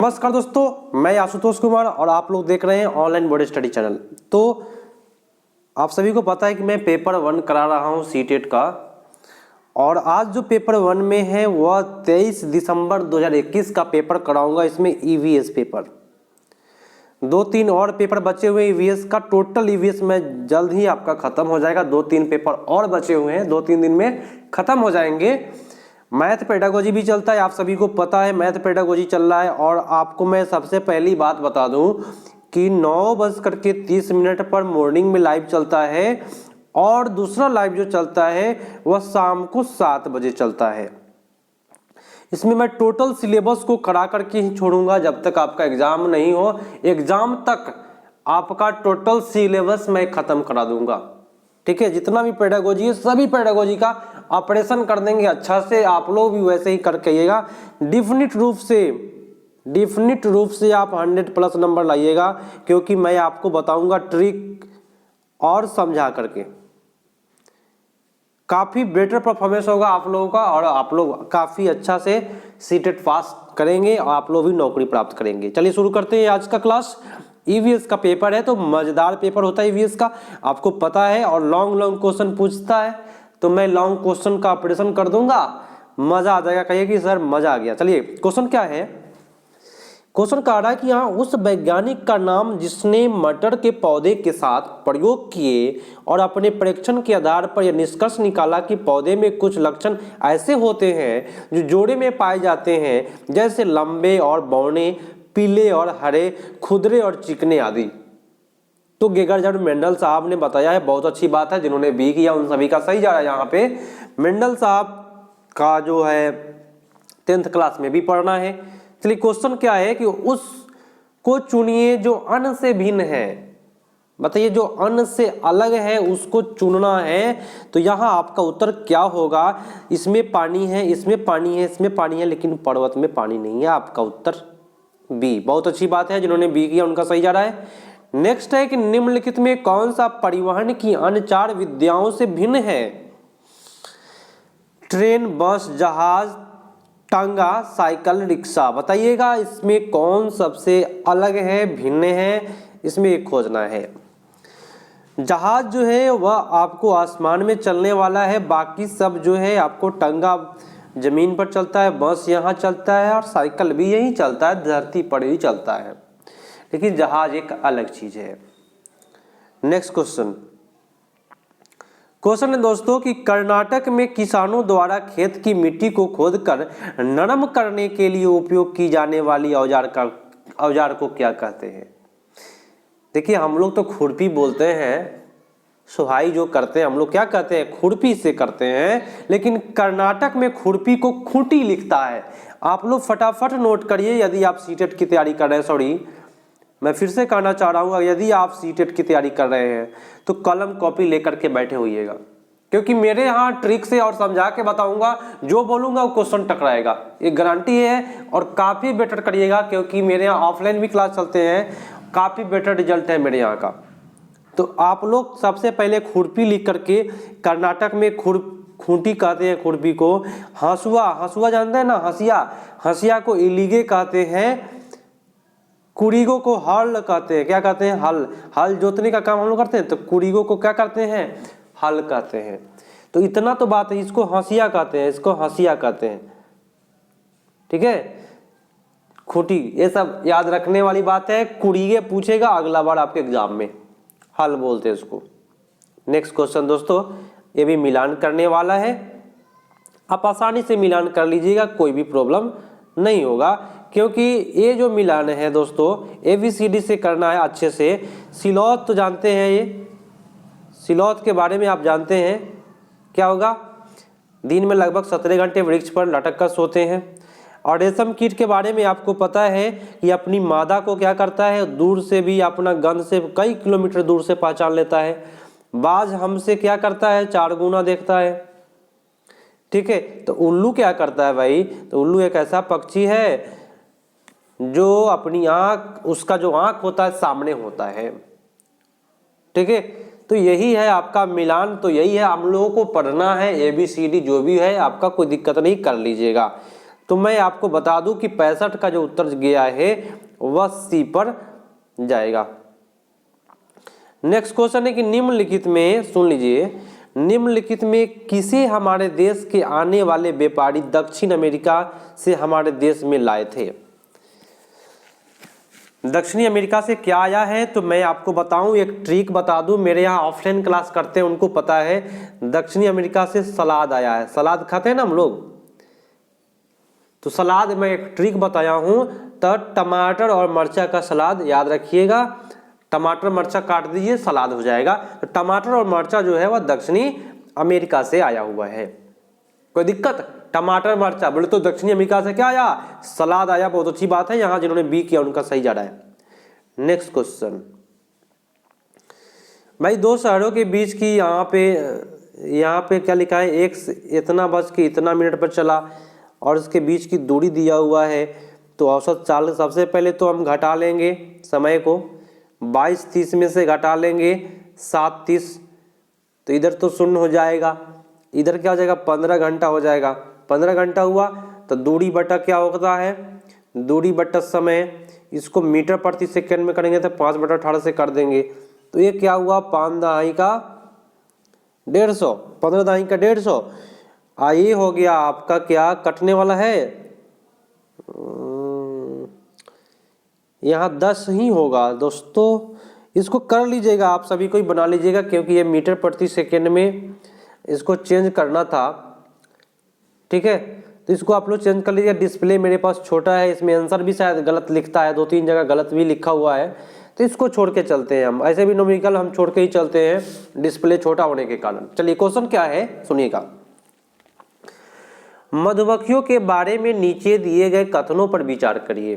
नमस्कार दोस्तों, मैं आशुतोष कुमार और आप लोग देख रहे हैं ऑनलाइन बोर्ड स्टडी चैनल। तो आप सभी को पता है कि मैं पेपर 1 करा रहा हूं सीटेट का, और आज जो पेपर 1 में है वह 23 दिसंबर 2021 का पेपर कराऊंगा। इसमें ईवीएस पेपर 2-3 और पेपर बचे हुए ईवीएस का। टोटल ईवीएस में जल्द ही आपका खत्म हो जाएगा। 2-3 पेपर और बचे हुए हैं, 2-3 दिन में खत्म हो जाएंगे। मैथ पेडागोजी भी चलता है, आप सभी को पता है मैथ पेडागोजी चल रहा है। और आपको मैं सबसे पहली बात बता दूं कि 9:30 पर मॉर्निंग में लाइव चलता है, और दूसरा लाइव जो चलता है वह शाम को 7 बजे चलता है। इसमें मैं टोटल सिलेबस को करा करके ही छोड़ूंगा जब तक आपका एग्जाम नहीं हो। एग्जाम तक आपका टोटल सिलेबस मैं खत्म करा दूंगा, ठीक है। जितना भी पेडागोजी है सभी पेडागोजी का ऑपरेशन कर देंगे अच्छा से। आप लोग भी वैसे ही करके आइएगा। डेफिनिट रूप से आप 100+ नंबर लाइएगा, क्योंकि मैं आपको बताऊंगा ट्रिक और समझा करके। काफी बेटर परफॉर्मेंस होगा आप लोगों का, और आप लोग काफी अच्छा से सीटेट पास करेंगे और आप लोग भी नौकरी प्राप्त करेंगे। चलिए शुरू करते हैं आज का क्लास। ईवीएस का पेपर है तो मजेदार पेपर होता है ईवीएस का, आपको पता है। और लॉन्ग क्वेश्चन पूछता है, तो मैं लॉन्ग क्वेश्चन का ऑपरेशन कर दूंगा, मजा आ जाएगा। कहिए कि सर मजा आ गया। चलिए क्वेश्चन क्या है। क्वेश्चन कह रहा है कि यहाँ उस वैज्ञानिक का नाम जिसने मटर के पौधे के साथ प्रयोग किए और अपने परीक्षण के आधार पर यह निष्कर्ष निकाला कि पौधे में कुछ लक्षण ऐसे होते हैं जो जोड़े में पाए जाते हैं, जैसे लंबे और बौने, पीले और हरे, खुदरे और चिकने आदि। तो गेगरजर्ड मेंडल साहब ने बताया है, बहुत अच्छी बात है। जिन्होंने बी किया उन सभी का सही जा रहा है। यहाँ पे मेंडल साहब का जो है 10th क्लास में भी पढ़ना है। चलिए क्वेश्चन क्या है कि उसको चुनिए जो अन्न से भिन्न है। बताइए, जो अन्न से अलग है उसको चुनना है। तो यहाँ आपका उत्तर क्या होगा। इसमें पानी है, इसमें पानी है, इसमें पानी है, लेकिन पर्वत में पानी नहीं है। आपका उत्तर बी। बहुत अच्छी बात है, जिन्होंने बी किया उनका सही जा रहा है। नेक्स्ट है कि निम्नलिखित में कौन सा परिवहन की अन्य 4 विधियों से भिन्न है। ट्रेन, बस, जहाज, टांगा, साइकिल, रिक्शा। बताइएगा इसमें कौन सबसे अलग है, भिन्न है, इसमें एक खोजना है। जहाज जो है वह आपको आसमान में चलने वाला है, बाकी सब जो है आपको टांगा जमीन पर चलता है, बस यहाँ चलता है, और साइकिल भी यही चलता है, धरती पर ही चलता है। लेकिन जहाज एक अलग चीज है। नेक्स्ट क्वेश्चन है दोस्तों कि कर्नाटक में किसानों द्वारा खेत की मिट्टी को खोदकर नरम करने के लिए उपयोग की जाने वाली औजार को क्या कहते हैं। देखिए, हम लोग तो खुरपी बोलते हैं, सुहाई जो करते हैं हम लोग क्या कहते हैं, खुरपी से करते हैं। लेकिन कर्नाटक में खुरपी को खूंटी लिखता है। आप लोग फटाफट नोट करिए यदि आप सीटेट की तैयारी कर रहे हैं। सॉरी, मैं फिर से कहना चाह रहा हूँ, यदि आप सीटेट की तैयारी कर रहे हैं तो कलम कॉपी लेकर के बैठे होइएगा, क्योंकि मेरे यहाँ ट्रिक से और समझा के बताऊंगा। जो बोलूंगा वो क्वेश्चन टकराएगा, ये गारंटी है। और काफी बेटर करिएगा, क्योंकि मेरे यहाँ ऑफलाइन भी क्लास चलते हैं, काफी बेटर रिजल्ट है मेरे यहाँ का। तो आप लोग सबसे पहले खुरपी लिख करके, कर्नाटक में खूंटी कहते हैं खुरपी को। हंसुआ जानते हैं ना, हंसिया को इलीगे कहते हैं। कुरीगो को हल कहते हैं। क्या कहते हैं, हल जोतने का काम हम लोग करते हैं, तो कुरीगो को क्या करते हैं, हल कहते हैं। तो इतना तो बात है, इसको हंसिया कहते हैं, इसको हंसिया कहते हैं, ठीक है। खूंटी, ये सब याद रखने वाली बात है। कुरीगे पूछेगा अगला बार आपके एग्जाम में, हल बोलते हैं इसको। नेक्स्ट क्वेश्चन दोस्तों, ये भी मिलान करने वाला है। आप आसानी से मिलान कर लीजिएगा, कोई भी प्रॉब्लम नहीं होगा, क्योंकि ये जो मिलान है दोस्तों ABCD से करना है अच्छे से। सिलौत तो जानते हैं, ये सिलौत के बारे में आप जानते हैं क्या होगा। दिन में लगभग 17 घंटे वृक्ष पर लटक कर सोते हैं। और रेशम कीट के बारे में आपको पता है कि अपनी मादा को क्या करता है, दूर से भी अपना गंध से कई किलोमीटर दूर से पहचान लेता है। बाज हमसे क्या करता है, 4 गुना देखता है, ठीक है। तो उल्लू क्या करता है भाई, तो उल्लू एक ऐसा पक्षी है जो अपनी आंख, उसका जो आंख होता है सामने होता है, ठीक है। तो यही है आपका मिलान, तो यही है हम लोगों को पढ़ना है। ABCD जो भी है आपका, कोई दिक्कत नहीं, कर लीजिएगा। तो मैं आपको बता दूं कि 65 का जो उत्तर गया है वह सी पर जाएगा। नेक्स्ट क्वेश्चन है कि निम्नलिखित में, सुन लीजिए, निम्नलिखित में किसे हमारे देश के आने वाले व्यापारी दक्षिण अमेरिका से हमारे देश में लाए थे? दक्षिणी अमेरिका से क्या आया है? तो मैं आपको बताऊं, एक ट्रिक बता दूं, मेरे यहाँ ऑफलाइन क्लास करते हैं उनको पता है, दक्षिणी अमेरिका से सलाद आया है। सलाद खाते हैं ना हम लोग, तो सलाद में एक ट्रिक बताया हूं, तो टमाटर और मर्चा का सलाद याद रखिएगा। टमाटर मर्चा काट दीजिए, सलाद हो जाएगा। तो टमाटर और मर्चा जो है वह दक्षिणी अमेरिका से आया हुआ है। कोई दिक्कत? टमाटर मर्चा बोले तो दक्षिणी अमेरिका से क्या आया? सलाद आया। बहुत अच्छी बात है, यहाँ जिन्होंने बी किया उनका सही जा रहा है। नेक्स्ट क्वेश्चन भाई, दो शहरों के बीच की यहाँ पे क्या लिखा है? एक इतना बज के इतना मिनट पर चला और इसके बीच की दूरी दिया हुआ है। तो औसत चाल सबसे पहले तो हम घटा लेंगे समय को, 22:30 में से घटा लेंगे 7:30, तो इधर तो शून्य हो जाएगा, इधर क्या हो जाएगा? 15 घंटा हो जाएगा। 15 घंटा हुआ तो दूरी बटा क्या होता है? दूरी बटा समय, इसको मीटर प्रति सेकंड में करेंगे तो 5/18 से कर देंगे। तो ये क्या हुआ? 5 दहाई का 150, 15 दहाई का 150। ये हो गया आपका, क्या कटने वाला है? यहाँ 10 ही होगा दोस्तों, इसको कर लीजिएगा, आप सभी को ही बना लीजिएगा, क्योंकि ये मीटर प्रति सेकंड में इसको चेंज करना था। ठीक है, तो इसको आप लोग चेंज कर लीजिए। डिस्प्ले मेरे पास छोटा है, इसमें आंसर भी शायद गलत लिखता है, 2-3 जगह गलत भी लिखा हुआ है, तो इसको छोड़ के चलते हैं हम। ऐसे भी न्यूमेरिकल हम छोड़ के ही चलते हैं, डिस्प्ले छोटा होने के कारण। चलिए क्वेश्चन क्या है सुनिएगा। मधुमक्खियों के बारे में नीचे दिए गए कथनों पर विचार करिए।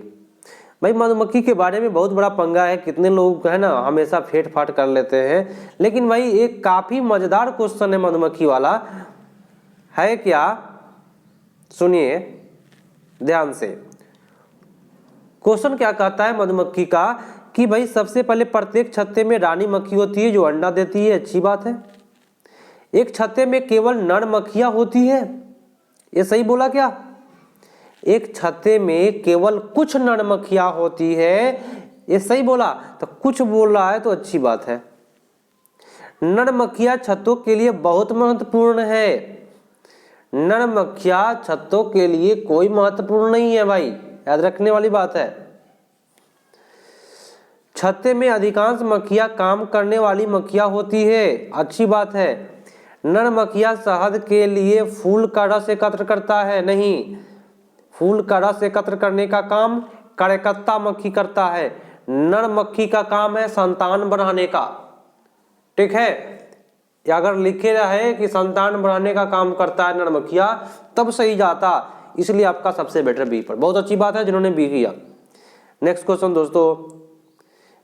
भाई मधुमक्खी के बारे में बहुत बड़ा पंगा है, कितने लोग है ना हमेशा फेट फाट कर लेते हैं, लेकिन भाई एक काफी मजेदार क्वेश्चन है मधुमक्खी वाला, है क्या? सुनिए ध्यान से। क्वेश्चन क्या कहता है मधुमक्खी का कि भाई सबसे पहले प्रत्येक छत्ते में रानी मक्खी होती है जो अंडा देती है, अच्छी बात है। एक छत्ते में केवल नर मक्खियां होती है, ये सही बोला क्या? एक छत्ते में केवल कुछ नर मक्खियां होती है, ये सही बोला? तो कुछ बोल रहा है तो अच्छी बात है। नर मक्खियां छत्तों के लिए बहुत महत्वपूर्ण है। नर मक्खियां छत्तों के लिए कोई महत्वपूर्ण नहीं है भाई, याद रखने वाली बात है। छत्ते में अधिकांश मक्खियां काम करने वाली मक्खियां होती है, अच्छी बात है। नर मक्खियां शहद के लिए फूल का रस एकत्र करता है, नहीं, फूल का रस एकत्र करने का काम कार्यकर्ता मक्खी करता है। नर मक्खी का काम है संतान बढ़ाने का। ठीक है, अगर लिखे रहे कि संतान बढ़ाने का काम करता है नर मक्खिया, तब सही जाता, इसलिए आपका सबसे बेटर बी पर। बहुत अच्छी बात है जिन्होंने बी किया। नेक्स्ट क्वेश्चन दोस्तों,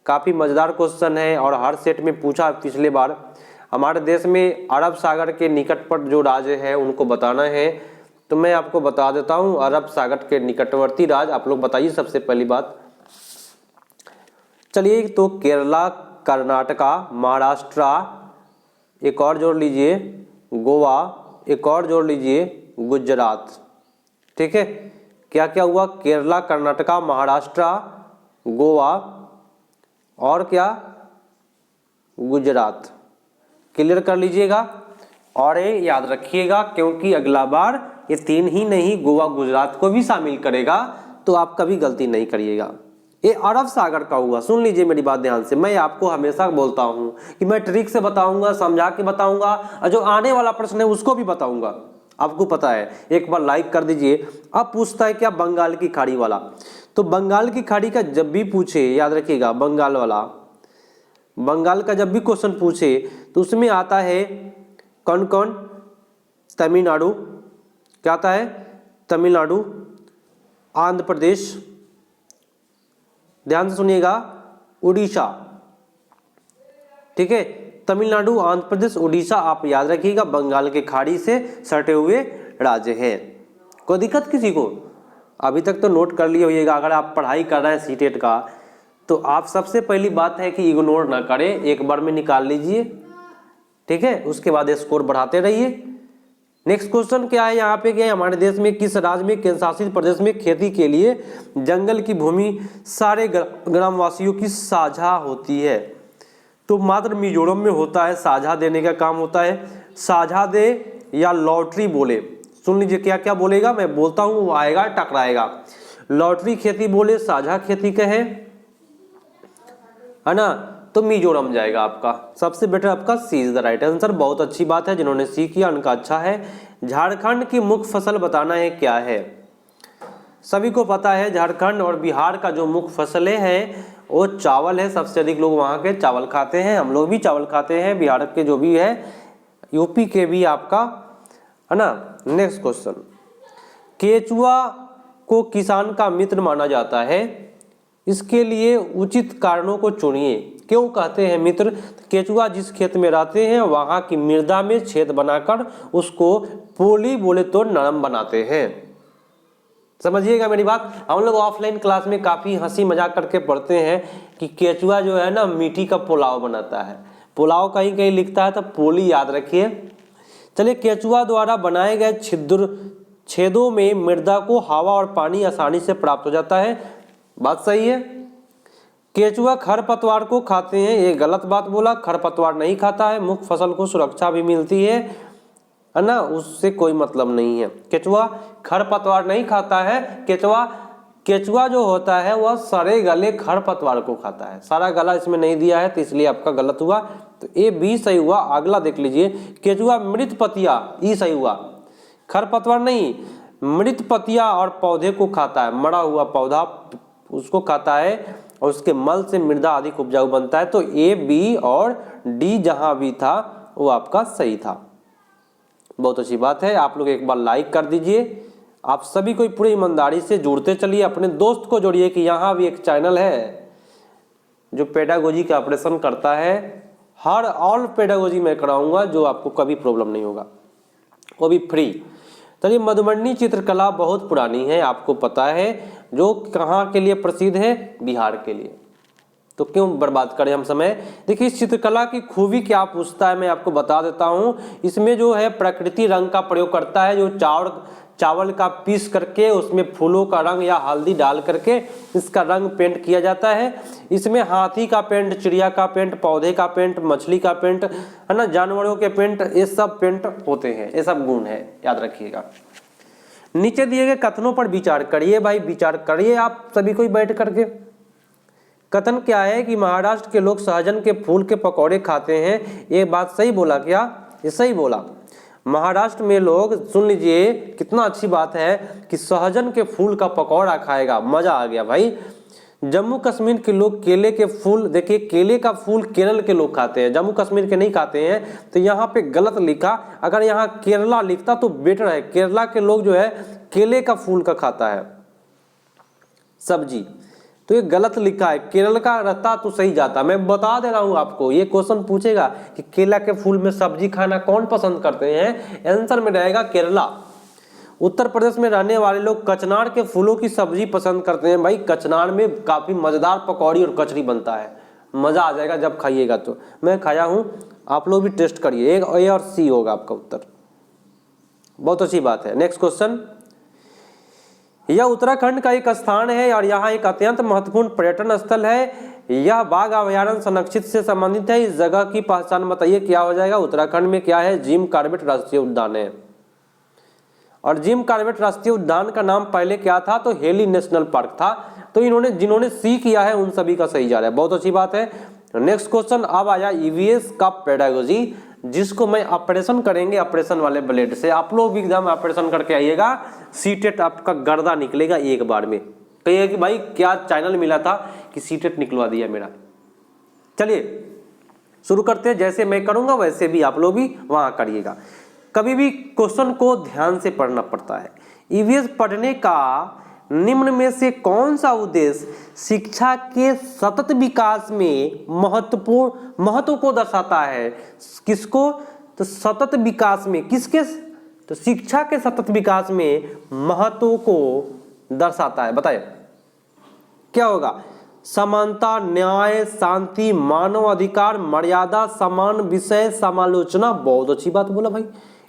काफी मजेदार क्वेश्चन है और हर सेट में पूछा पिछले बार। हमारे देश में अरब सागर के निकट पर जो राज्य है उनको बताना है, तो मैं आपको बता देता हूं अरब सागर के निकटवर्ती राज्य आप लोग बताइए। सबसे पहली बात चलिए, तो केरला, कर्नाटका, महाराष्ट्र, एक और जोड़ लीजिए गोवा, एक और जोड़ लीजिए गुजरात। ठीक है, क्या क्या हुआ? केरला, कर्नाटका, महाराष्ट्र, गोवा और क्या? गुजरात। क्लियर कर लीजिएगा और ये याद रखिएगा, क्योंकि अगला बार ये 3 ही नहीं गोवा गुजरात को भी शामिल करेगा, तो आप कभी गलती नहीं करिएगा। ये अरब सागर का हुआ, सुन लीजिए मेरी बात ध्यान से। मैं आपको हमेशा बोलता हूं कि मैं ट्रिक से बताऊंगा, समझा के बताऊंगा, और जो आने वाला प्रश्न है उसको भी बताऊंगा, आपको पता है। एक बार लाइक कर दीजिए। अब पूछता है क्या? बंगाल की खाड़ी वाला। तो बंगाल की खाड़ी का जब भी पूछे, याद रखिएगा, बंगाल वाला, बंगाल का जब भी क्वेश्चन पूछे तो उसमें आता है कौन कौन? तमिलनाडु, क्या आता है? तमिलनाडु, आंध्र प्रदेश, ध्यान से सुनिएगा, उड़ीसा। ठीक है, तमिलनाडु, आंध्र प्रदेश, उड़ीसा, आप याद रखिएगा, बंगाल के खाड़ी से सटे हुए राज्य हैं। कोई दिक्कत किसी को? अभी तक तो नोट कर लिए होइएगा। अगर आप पढ़ाई कर रहे हैं सीटेट का, तो आप सबसे पहली बात है कि इग्नोर ना करें, एक बार में निकाल लीजिए। ठीक है, उसके बाद स्कोर बढ़ाते रहिए। नेक्स्ट क्वेश्चन क्या है यहाँ पे, क्या है हमारे देश में किस राज्य में केंद्र शासित प्रदेश में खेती के लिए जंगल की भूमि सारे ग्रामवासियों की साझा होती है? तो मात्र मिजोरम में होता है, साझा देने का काम होता है। साझा दे या लॉटरी बोले, सुन लीजिए क्या क्या बोलेगा, मैं बोलता हूँ वो आएगा टकराएगा। लॉटरी खेती बोले, साझा खेती कहे, है ना, तो मिजोरम जाएगा आपका। सबसे बेटर आपका सी इज द राइट आंसर। बहुत अच्छी बात है, जिन्होंने सी किया उनका अच्छा है। झारखंड की मुख्य फसल बताना है क्या है? सभी को पता है झारखंड और बिहार का जो मुख्य फसलें हैं वो चावल है। सबसे अधिक लोग वहाँ के चावल खाते हैं, हम लोग भी चावल खाते हैं, बिहार के जो भी है, यूपी के भी आपका, है ना। नेक्स्ट क्वेश्चन, केचुआ को किसान का मित्र माना जाता है, इसके लिए उचित कारणों को चुनिए। क्यों कहते हैं मित्र? केचुआ जिस खेत में रहते हैं वहां की मृदा में छेद बनाकर उसको पोली बोले तो नरम बनाते हैं। समझिएगा मेरी बात। हम लोग ऑफलाइन क्लास में काफी हंसी मजाक करके पढ़ते हैं कि केचुआ जो है ना मिट्टी का पुलाव बनाता है, पुलाव कहीं कहीं लिखता है तो पोली याद रखिए। चलिए, केचुआ द्वारा बनाए गए छेदों में मृदा को हवा और पानी आसानी से प्राप्त हो जाता है, बात सही है। केचुआ खरपतवार को खाते हैं, ये गलत बात बोला, खरपतवार नहीं खाता है, मुख्य फसल को सुरक्षा भी मिलती है ना, उससे कोई मतलब नहीं है। केचुआ खरपतवार नहीं खाता है, केचुआ जो होता है वह सड़े गले खरपतवार को खाता है। सारा गला इसमें नहीं दिया है तो इसलिए आपका गलत हुआ, तो ए बी सही हुआ। अगला देख लीजिए, केचुआ मृत पतिया, ई सही हुआ, खरपतवार नहीं, मृत पतिया और पौधे को खाता है, मरा हुआ पौधा उसको खाता है और उसके मल से मृदा अधिक उपजाऊ बनता है। तो ए बी और डी जहां भी था वो आपका सही था। बहुत अच्छी बात है। आप लोग एक बार लाइक कर दीजिए। आप सभी को पूरी ईमानदारी से जुड़ते चलिए, अपने दोस्त को जोड़िए कि यहाँ भी एक चैनल है जो पेडागोजी का ऑपरेशन करता है। हर ऑल पेडागोजी मैं कराऊंगा, जो आपको कभी प्रॉब्लम नहीं होगा, वो भी फ्री। चलिए, मधुमनी चित्रकला बहुत पुरानी है, आपको पता है, जो कहाँ के लिए प्रसिद्ध है? बिहार के लिए। तो क्यों बर्बाद करें हम समय। देखिए, इस चित्रकला की खूबी क्या पूछता है मैं आपको बता देता हूँ। इसमें जो है प्रकृति रंग का प्रयोग करता है, जो चावल का पीस करके उसमें फूलों का रंग या हल्दी डाल करके इसका रंग पेंट किया जाता है। इसमें हाथी का पेंट, चिड़िया का पेंट, पौधे का पेंट, मछली का पेंट, है ना, जानवरों के पेंट, ये सब पेंट होते हैं, ये सब गुण है, याद रखिएगा। नीचे दिए गए कथनों पर विचार करिए भाई, विचार करिए आप सभी को बैठ करके। कथन क्या है कि महाराष्ट्र के लोग सहजन के फूल के पकौड़े खाते हैं, ये बात सही बोला क्या? ये सही बोला। महाराष्ट्र में लोग, सुन लीजिए कितना अच्छी बात है कि सहजन के फूल का पकौड़ा खाएगा, मजा आ गया भाई। जम्मू कश्मीर के लोग केले के फूल, देखिए केले का फूल केरल के लोग खाते हैं, जम्मू कश्मीर के नहीं खाते हैं, तो यहाँ पे गलत लिखा। अगर यहाँ केरला लिखता तो बेटर है। केरला के लोग जो है केले का फूल का खाता है सब्जी, तो ये गलत लिखा है। केरल का रहता तो सही जाता। मैं बता दे रहा हूँ आपको, ये क्वेश्चन पूछेगा कि केला के फूल में सब्जी खाना कौन पसंद करते हैं, आंसर में रहेगा केरला। उत्तर प्रदेश में रहने वाले लोग कचनार के फूलों की सब्जी पसंद करते हैं। भाई, कचनार में काफी मजेदार पकौड़ी और कचरी बनता है, मजा आ जाएगा जब खाइएगा। तो मैं खाया हूँ, आप लोग भी टेस्ट करिए। ए और सी होगा आपका उत्तर। बहुत अच्छी बात है। नेक्स्ट क्वेश्चन, यह उत्तराखंड का एक स्थान है और यहाँ एक अत्यंत महत्वपूर्ण पर्यटन स्थल है। यह बाघ अभयारण्य संरक्षित से संबंधित है। इस जगह की पहचान बताइए, क्या हो जाएगा? उत्तराखंड में क्या है? जिम कॉर्बेट राष्ट्रीय उद्यान है। और जिम कॉर्बेट राष्ट्रीय उद्यान का नाम पहले क्या था? तो हेली नेशनल पार्क था। तो इन्होंने जिन्होंने सी किया है उन सभी का सही जा रहा है। बहुत अच्छी बात है। नेक्स्ट क्वेश्चन अब आया ईवीएस का पेडागोजी, जिसको मैं ऑपरेशन करेंगे ऑपरेशन वाले ब्लेड से। आप लोग भी एग्जाम ऑपरेशन करके आइएगा, सीटेट आपका गर्दा निकलेगा एक बार में। कहिए कि भाई क्या चैनल मिला था कि सीटेट निकलवा दिया मेरा। चलिए शुरू करते हैं। जैसे मैं करूंगा वैसे भी आप लोग भी वहां करिएगा। कभी भी क्वेश्चन को ध्यान से पढ़ना पड़ता है। ईवीएस पढ़ने का निम्न में से कौन सा उद्देश्य शिक्षा के सतत विकास में महत्व को दर्शाता है? किसको? तो सतत विकास में, किसके? तो शिक्षा के सतत विकास में महत्व को दर्शाता है। बताइए क्या होगा? समानता, न्याय, शांति, मानव अधिकार, मर्यादा, समान विषय समालोचना। बहुत अच्छी बात बोला भाई,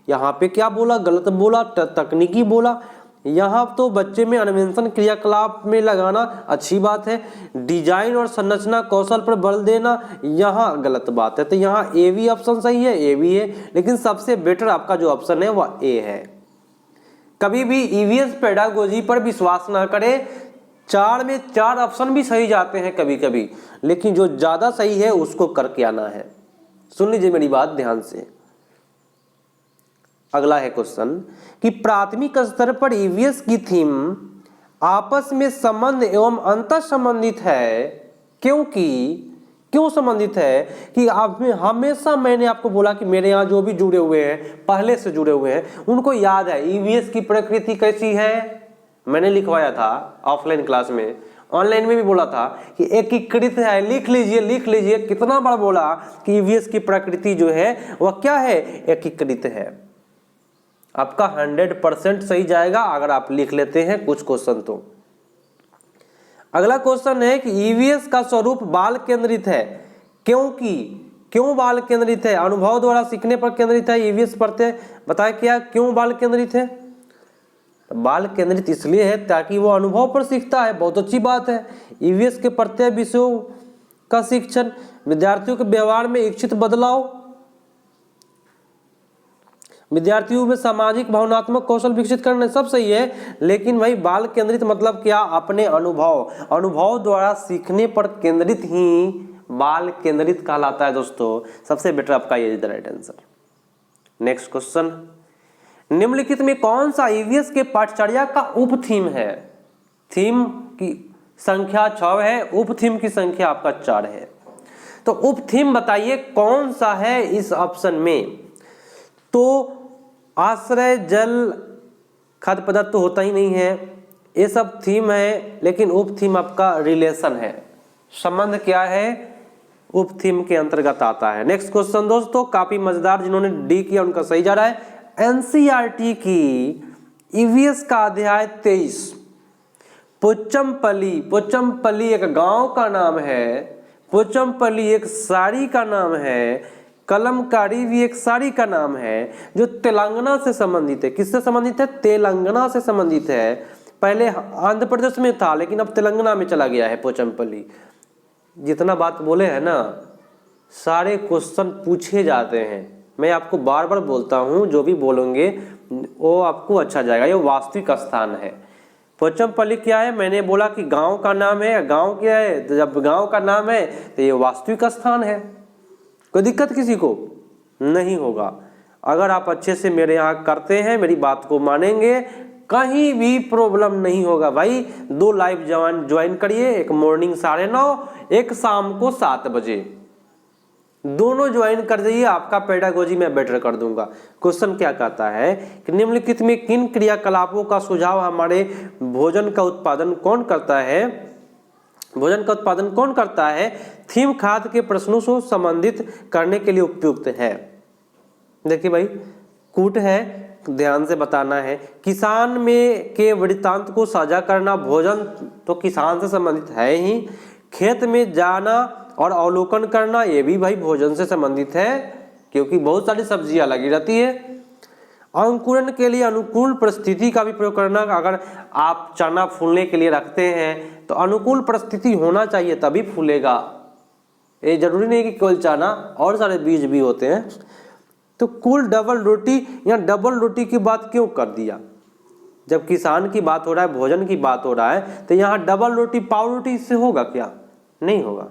यहाँ पे क्या बोला, गलत बोला, तकनीकी बोला। यहाँ तो बच्चे में अन्वेषण क्रियाकलाप में लगाना अच्छी बात है, डिजाइन और संरचना कौशल पर बल देना यहाँ गलत बात है। तो यहाँ ए भी ऑप्शन सही है, ए भी है, लेकिन सबसे बेटर आपका जो ऑप्शन है वह ए है। कभी भी ईवीएस पेडागोजी पर विश्वास ना करें, 4 में 4 ऑप्शन भी सही जाते हैं कभी कभी, लेकिन जो ज्यादा सही है उसको करके आना है। सुन लीजिए मेरी बात ध्यान से। अगला है क्वेश्चन कि प्राथमिक स्तर पर ईवीएस की थीम आपस में संबंध एवं अंतर संबंधित है, क्यों संबंधित है कि आप हमेशा मैंने आपको बोला कि मेरे यहाँ जो भी जुड़े हुए हैं, पहले से जुड़े हुए हैं, उनको याद है ईवीएस की प्रकृति कैसी है। मैंने लिखवाया था ऑफलाइन क्लास में, ऑनलाइन में भी बोला था कि एकीकृत है। लिख लीजिए, कितना बार बोला कि ईवीएस की प्रकृति जो है वह क्या है, एकीकृत है। आपका 100% सही जाएगा अगर आप लिख लेते हैं कुछ क्वेश्चन तो। अगला क्वेश्चन है कि ईवीएस का स्वरूप बाल केंद्रित है, क्यों बाल केंद्रित है, अनुभव द्वारा सीखने पर केंद्रित है ईवीएस पढ़ते। बताए क्या क्यों बाल केंद्रित है। बाल केंद्रित इसलिए है ताकि वो अनुभव पर सीखता है, बहुत अच्छी बात है। ईवीएस के प्रत्येक विषयों का शिक्षण, विद्यार्थियों के व्यवहार में इच्छित बदलाव, विद्यार्थियों में सामाजिक भावनात्मक कौशल विकसित करना, सब सही है। लेकिन भाई बाल केंद्रित मतलब क्या, अपने अनुभव द्वारा सीखने पर केंद्रित ही बाल केंद्रित कहलाता है दोस्तों। सबसे बेटर आपका ये राइट आंसर। नेक्स्ट क्वेश्चन, निम्नलिखित में कौन सा ईवीएस के पाठचर्या का उप थीम है। थीम की संख्या 6 है, उप थीम की संख्या आपका 4 है। तो उप थीम बताइए कौन सा है इस ऑप्शन में। तो आश्रय, जल, खाद्य पदार्थ तो होता ही नहीं है, ये सब थीम है। लेकिन उप थीम आपका रिलेशन है, संबंध क्या है, उप थीम के अंतर्गत आता है। नेक्स्ट क्वेश्चन दोस्तों काफी मजेदार, जिन्होंने डी किया उनका सही जा रहा है। एनसीईआरटी की ईवीएस का अध्याय 23 पोचमपल्ली एक गांव का नाम है, पोचमपल्ली एक साड़ी का नाम है, कलमकारी भी एक साड़ी का नाम है, जो तेलंगाना से संबंधित है। किससे संबंधित है, तेलंगाना से संबंधित है। पहले आंध्र प्रदेश में था लेकिन अब तेलंगाना में चला गया है पोचमपल्ली। जितना बात बोले हैं ना, सारे क्वेश्चन पूछे जाते हैं। मैं आपको बार बार बोलता हूं, जो भी बोलेंगे वो आपको अच्छा जाएगा। ये वास्तविक स्थान है। पोचमपल्ली क्या है, मैंने बोला कि गांव का नाम है। गांव क्या है, तो जब गांव का नाम है तो ये वास्तविक स्थान है। कोई दिक्कत किसी को नहीं होगा। अगर आप अच्छे से मेरे यहाँ करते हैं, मेरी बात को मानेंगे, कहीं भी प्रॉब्लम नहीं होगा भाई। 2 लाइव ज्वाइन करिए, एक मॉर्निंग 9:30, एक शाम को 7 बजे, दोनों ज्वाइन कर जाइए। आपका पेडागोजी मैं बेटर कर दूंगा। क्वेश्चन क्या कहता है कि निम्नलिखित में किन क्रियाकलापों का सुझाव हमारे भोजन का उत्पादन कौन करता है, थीम खाद्य के प्रश्नों से संबंधित करने के लिए उपयुक्त है। देखिए भाई, कूट है, ध्यान से बताना है। किसान में के वृत्तांत को साझा करना, भोजन तो किसान से संबंधित है ही। खेत में जाना और अवलोकन करना, ये भी भाई भोजन से संबंधित है, क्योंकि बहुत सारी सब्जियां लगी रहती है। अंकुरण के लिए अनुकूल परिस्थिति का भी प्रयोग करना, अगर आप चना फूलने के लिए रखते हैं तो अनुकूल परिस्थिति होना चाहिए तभी फूलेगा। ये जरूरी नहीं कि केवल चना, और सारे बीज भी होते हैं। तो कुल डबल रोटी या डबल रोटी की बात क्यों कर दिया, जब किसान की बात हो रहा है, भोजन की बात हो रहा है, तो यहाँ डबल रोटी पाव रोटी इससे होगा क्या, नहीं होगा।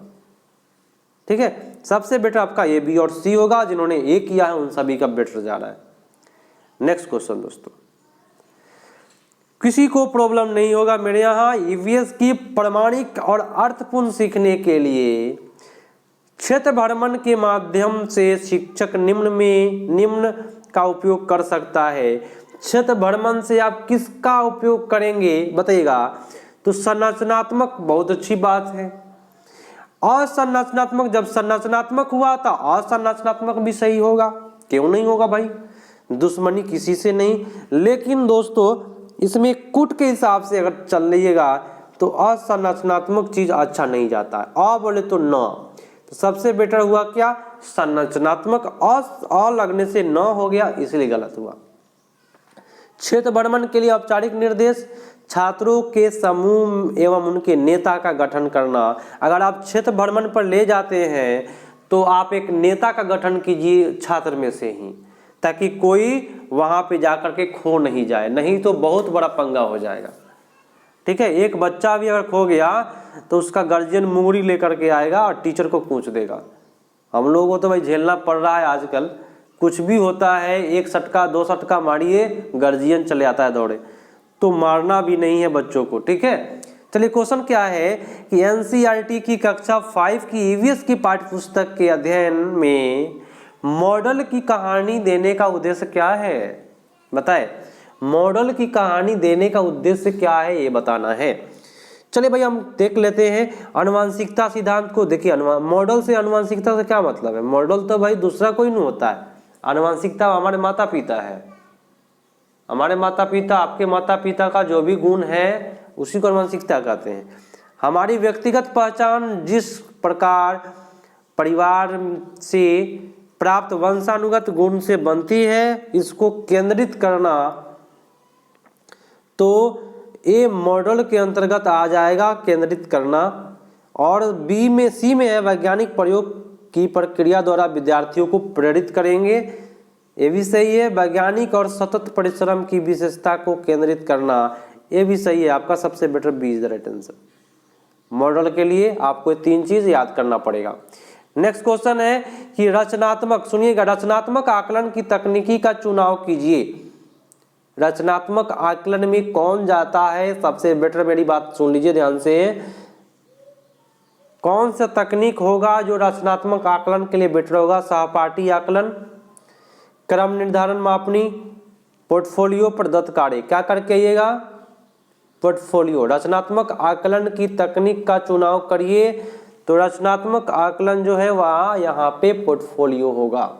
ठीक है, सबसे बेटर आपका ए, बी और सी होगा। जिन्होंने ए किया है उन सभी का बेटर जा रहा है। नेक्स्ट क्वेश्चन दोस्तों, किसी को प्रॉब्लम नहीं होगा मेरे यहाँ। ईवीएस की प्रामाणिक और अर्थपूर्ण सीखने के लिए क्षेत्र भ्रमण के माध्यम से शिक्षक निम्न का उपयोग कर सकता है। क्षेत्र भ्रमण से आप किसका उपयोग करेंगे बताइएगा। तो संरचनात्मक, बहुत अच्छी बात है। असंरचनात्मक, जब संरचनात्मक हुआ था असंरचनात्मक भी सही होगा, क्यों नहीं होगा भाई, दुश्मनी किसी से नहीं। लेकिन दोस्तों इसमें कुट के हिसाब से अगर चल लीजिएगा तो असंरचनात्मक चीज अच्छा नहीं जाता है। बोले तो न, तो तो सबसे बेटर हुआ क्या, संरचनात्मक, अ लगने से न हो गया इसलिए गलत हुआ। क्षेत्र भ्रमण के लिए औपचारिक निर्देश, छात्रों के समूह एवं उनके नेता का गठन करना। अगर आप क्षेत्र भ्रमण पर ले जाते हैं तो आप एक नेता का गठन कीजिए छात्र में से ही, ताकि कोई वहां पे जाकर के खो नहीं जाए, नहीं तो बहुत बड़ा पंगा हो जाएगा। ठीक है, एक बच्चा भी अगर खो गया तो उसका गार्जियन मुंगरी लेकर के आएगा और टीचर को पूछ देगा। हम लोगों को तो भाई झेलना पड़ रहा है आजकल, कुछ भी होता है, एक सटका दो सटका मारिए गार्जियन चले आता है दौड़े, तो मारना भी नहीं है बच्चों को। ठीक है, चलिए क्वेश्चन क्या है कि एनसीईआरटी की कक्षा 5 की ईवीएस की पाठ्यपुस्तक के अध्ययन में मॉडल की कहानी देने का उद्देश्य क्या है, बताए। मॉडल की कहानी देने का उद्देश्य क्या है ये बताना है। चलिए भाई हम देख लेते हैं आनुवंशिकता सिद्धांत को। देखिए मॉडल से आनुवंशिकता से क्या मतलब है, मॉडल तो भाई दूसरा कोई नहीं होता है, आनुवंशिकता हमारे माता पिता है, हमारे माता पिता, आपके माता पिता का जो भी गुण है उसी को आनुवंशिकता कहते हैं। हमारी व्यक्तिगत पहचान जिस प्रकार परिवार से प्राप्त वंशानुगत गुण से बनती है, इसको केंद्रित करना, तो ये मॉडल के अंतर्गत आ जाएगा, केंद्रित करना। और बी में, सी में है वैज्ञानिक प्रयोग की प्रक्रिया द्वारा विद्यार्थियों को प्रेरित करेंगे, ये भी सही है। वैज्ञानिक और सतत परिश्रम की विशेषता को केंद्रित करना, ये भी सही है। आपका सबसे better be is the right answer. Model के लिए आपको 3 चीज याद करना पड़ेगा। नेक्स्ट क्वेश्चन है कि रचनात्मक, सुनिएगा, रचनात्मक आकलन की तकनीकी का चुनाव कीजिए। रचनात्मक आकलन में कौन जाता है, सबसे बेटर, मेरी बात सुन लीजिए ध्यान से, कौन सा तकनीक होगा जो रचनात्मक आकलन के लिए बेटर होगा। सहपाठी आकलन, क्रम निर्धारण मापनी, पोर्टफोलियो प्रदत्त कार्य, क्या करके आइएगा, पोर्टफोलियो। रचनात्मक आकलन की तकनीक का चुनाव करिए, तो रचनात्मक आकलन जो है वह यहाँ पे पोर्टफोलियो होगा।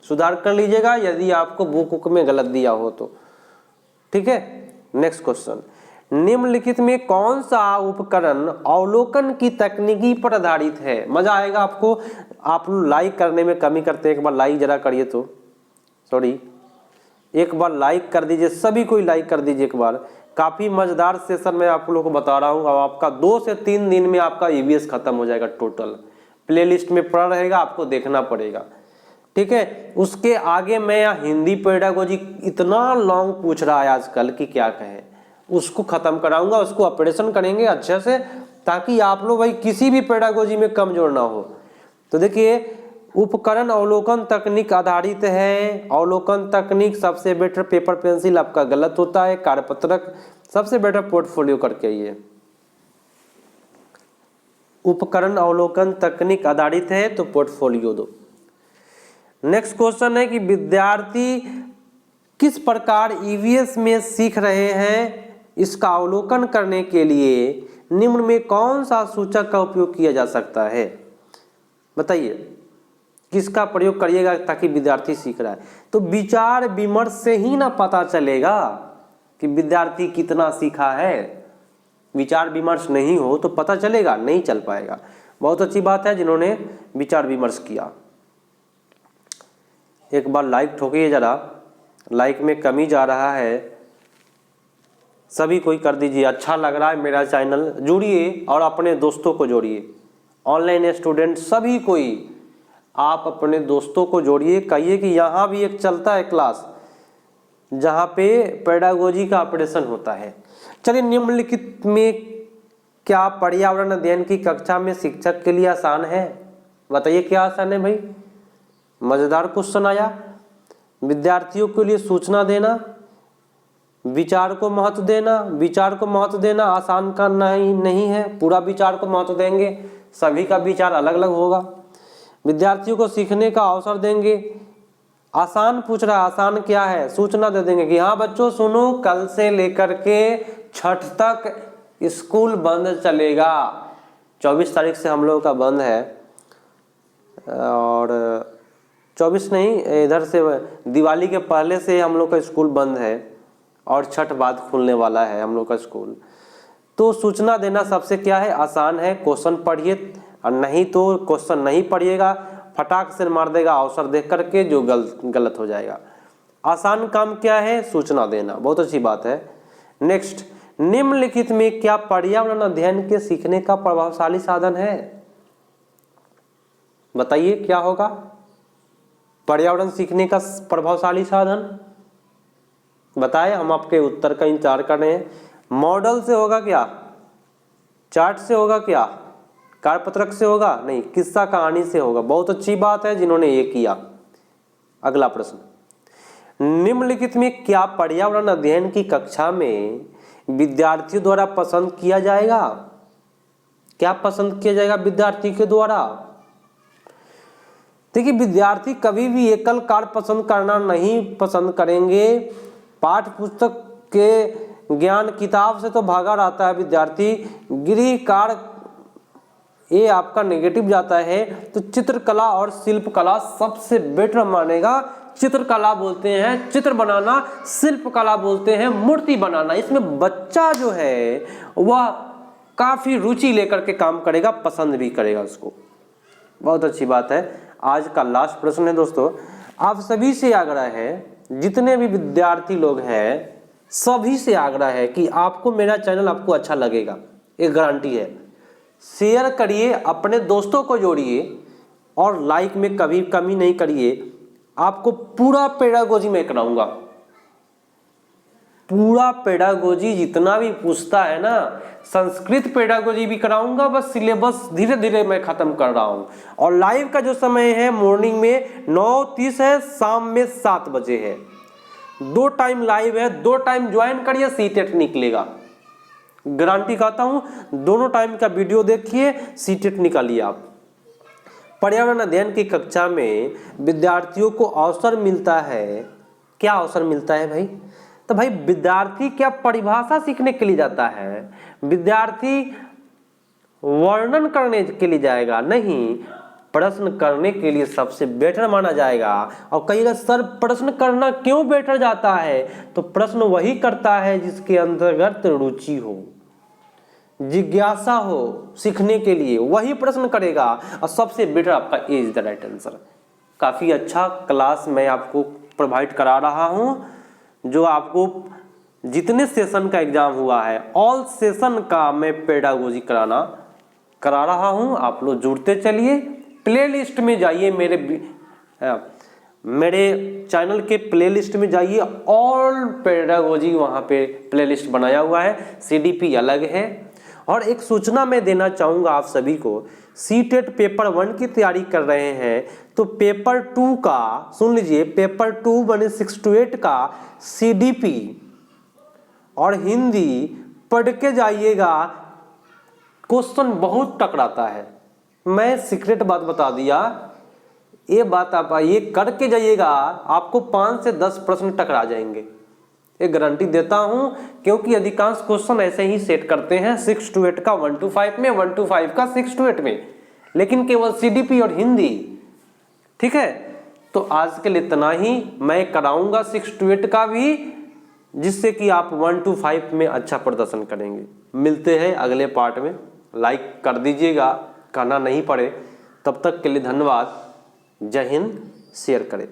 सुधार कर लीजिएगा यदि आपको बुक में गलत दिया हो तो। ठीक है, नेक्स्ट क्वेश्चन, निम्नलिखित में कौन सा उपकरण अवलोकन की तकनीकी पर आधारित है। मजा आएगा आपको। आप लाइक करने में कमी करते हैं, एक बार लाइक जरा करिए तो, सॉरी, एक बार लाइक कर दीजिए, सभी कोई लाइक कर दीजिए एक बार। काफी मजेदार सेशन मैं आप लोगों को बता रहा हूँ। अब आपका 2 से 3 दिन में आपका ईवीएस खत्म हो जाएगा टोटल, प्लेलिस्ट में पड़ा रहेगा, आपको देखना पड़ेगा। ठीक है, उसके आगे मैं हिंदी पेडागोजी इतना लॉन्ग पूछ रहा है आजकल कि क्या कहें, उसको खत्म कराऊंगा, उसको ऑपरेशन करेंगे अच्छे से, ताकि आप लोग भाई किसी भी पेडागोजी में कमजोर ना हो। तो देखिए, उपकरण अवलोकन तकनीक आधारित है। अवलोकन तकनीक सबसे बेटर पेपर पेंसिल आपका गलत होता है, कार्यपत्रक सबसे बेटर पोर्टफोलियो करके आइए। उपकरण अवलोकन तकनीक आधारित है तो पोर्टफोलियो दो। नेक्स्ट क्वेश्चन है कि विद्यार्थी किस प्रकार ईवीएस में सीख रहे हैं, इसका अवलोकन करने के लिए निम्न में कौन सा सूचक का उपयोग किया जा सकता है, बताइए। किसका प्रयोग करिएगा ताकि विद्यार्थी सीख रहा है, तो विचार विमर्श से ही ना पता चलेगा कि विद्यार्थी कितना सीखा है। विचार विमर्श नहीं हो तो पता चलेगा, नहीं चल पाएगा। बहुत अच्छी बात है जिन्होंने विचार विमर्श किया। एक बार लाइक ठोकिए जरा, लाइक में कमी जा रहा है, सभी कोई कर दीजिए। अच्छा लग रहा है मेरा चैनल, जुड़िए और अपने दोस्तों को जोड़िए। ऑनलाइन स्टूडेंट सभी कोई आप अपने दोस्तों को जोड़िए, कहिए कि यहाँ भी एक चलता है क्लास जहाँ पे पेडागोजी का ऑपरेशन होता है। चलिए, निम्नलिखित में क्या पर्यावरण अध्ययन की कक्षा में शिक्षक के लिए आसान है, बताइए क्या आसान है भाई। मजेदार क्वेश्चन आया। विद्यार्थियों के लिए सूचना देना, विचार को महत्व देना, विचार को महत्व देना आसान का नहीं है, पूरा विचार को महत्व देंगे, सभी का विचार अलग अलग होगा। विद्यार्थियों को सीखने का अवसर देंगे, आसान पूछ रहा है, आसान क्या है, सूचना दे देंगे कि हाँ बच्चों सुनो, कल से लेकर के 6th तक स्कूल बंद चलेगा। 24 तारीख से हम लोगों का बंद है, और 24 नहीं, इधर से दिवाली के पहले से हम लोग का स्कूल बंद है और 6th बाद खुलने वाला है हम लोग का स्कूल। तो सूचना देना सबसे क्या है, आसान है। क्वेश्चन पढ़िए, और नहीं तो क्वेश्चन नहीं पढ़िएगा, फटाक से मार देगा अवसर देख करके, जो गलत हो जाएगा। आसान काम क्या है? सूचना देना। बहुत अच्छी बात है। नेक्स्ट, निम्नलिखित में क्या पर्यावरण अध्ययन के सीखने का प्रभावशाली साधन है? बताइए क्या होगा पर्यावरण सीखने का प्रभावशाली साधन? बताएं, हम आपके उत्तर का इंतजार कर रहे हैं। मॉडल से होगा क्या? चार्ट से होगा क्या? कार्यपत्रक से होगा? नहीं, किस्सा कहानी से होगा। बहुत अच्छी बात है जिन्होंने ये किया। अगला प्रश्न, निम्नलिखित में क्या पर्यावरण अध्ययन की कक्षा में विद्यार्थियों द्वारा पसंद किया जाएगा? क्या पसंद किया जाएगा विद्यार्थी के द्वारा? देखिए, विद्यार्थी कभी भी एकल कार्य पसंद करना नहीं पसंद करेंगे। पाठ्य पुस्तक के ज्ञान किताब से तो भागा रहता है विद्यार्थी। गृह कार्य ये आपका नेगेटिव जाता है, तो चित्रकला और शिल्पकला सबसे बेटर मानेगा। चित्रकला बोलते हैं चित्र बनाना, शिल्पकला बोलते हैं मूर्ति बनाना। इसमें बच्चा जो है वह काफी रुचि लेकर के काम करेगा, पसंद भी करेगा उसको। बहुत अच्छी बात है। आज का लास्ट प्रश्न है दोस्तों, आप सभी से आग्रह है, जितने भी विद्यार्थी लोग हैं सभी से आग्रह है कि आपको मेरा चैनल आपको अच्छा लगेगा, एक गारंटी है। शेयर करिए, अपने दोस्तों को जोड़िए और लाइक में कभी कमी नहीं करिए। आपको पूरा पेडागोजी मैं कराऊंगा, पूरा पेडागोजी जितना भी पूछता है ना, संस्कृत पेडागोजी भी कराऊंगा। बस सिलेबस धीरे धीरे मैं खत्म कर रहा हूं। और लाइव का जो समय है मॉर्निंग में 9:30 है, शाम में 7 बजे है। 2 टाइम लाइव है, 2 टाइम ज्वाइन करिए, सीटेट निकलेगा। गारंटी कहता हूं, दोनों टाइम का वीडियो देखिए, सीटेट निकालिए आप। पर्यावरण अध्ययन की कक्षा में विद्यार्थियों को अवसर मिलता है। क्या अवसर मिलता है भाई? तो भाई विद्यार्थी क्या परिभाषा सीखने के लिए जाता है? विद्यार्थी वर्णन करने के लिए जाएगा? नहीं, प्रश्न करने के लिए सबसे बेटर माना जाएगा। और कहिएगा सर प्रश्न करना क्यों बेटर जाता है? तो प्रश्न वही करता है जिसके अंतर्गत रुचि हो, जिज्ञासा हो सीखने के लिए, वही प्रश्न करेगा। और सबसे बेटर आपका ए इज द राइट आंसर। काफी अच्छा क्लास मैं आपको प्रोवाइड करा रहा हूं, जो आपको जितने सेशन का एग्जाम हुआ है ऑल सेशन का मैं पेडागोजी करा रहा हूं। आप लोग जुड़ते चलिए। प्लेलिस्ट में जाइए, मेरे चैनल के प्लेलिस्ट में जाइए, ऑल पेडागोजी वहां पे प्लेलिस्ट बनाया हुआ है। सीडीपी अलग है। और एक सूचना मैं देना चाहूंगा आप सभी को, सीटेट पेपर 1 की तैयारी कर रहे हैं तो पेपर 2 का सुन लीजिए, पेपर 2 बने 6 to 8 का सीडीपी और हिंदी पढ़ के जाइएगा। क्वेश्चन बहुत टकराता है, मैं सीक्रेट बात बता दिया। ये बात आप ये करके जाइएगा, आपको 5 से 10 प्रश्न टकरा जाएंगे, ये गारंटी देता हूं। क्योंकि अधिकांश क्वेश्चन ऐसे ही सेट करते हैं 6 to 8 का 1 to 5 में, 1 to 5 का 6 to 8 में, लेकिन केवल सीडीपी और हिंदी। ठीक है, तो आज के लिए इतना ही। मैं कराऊंगा 6 to 8 का भी, जिससे कि आप 1 to 5 में अच्छा प्रदर्शन करेंगे। मिलते हैं अगले पार्ट में। लाइक कर दीजिएगा, करना नहीं पड़े। तब तक के लिए धन्यवाद। जय हिंद। शेयर करें।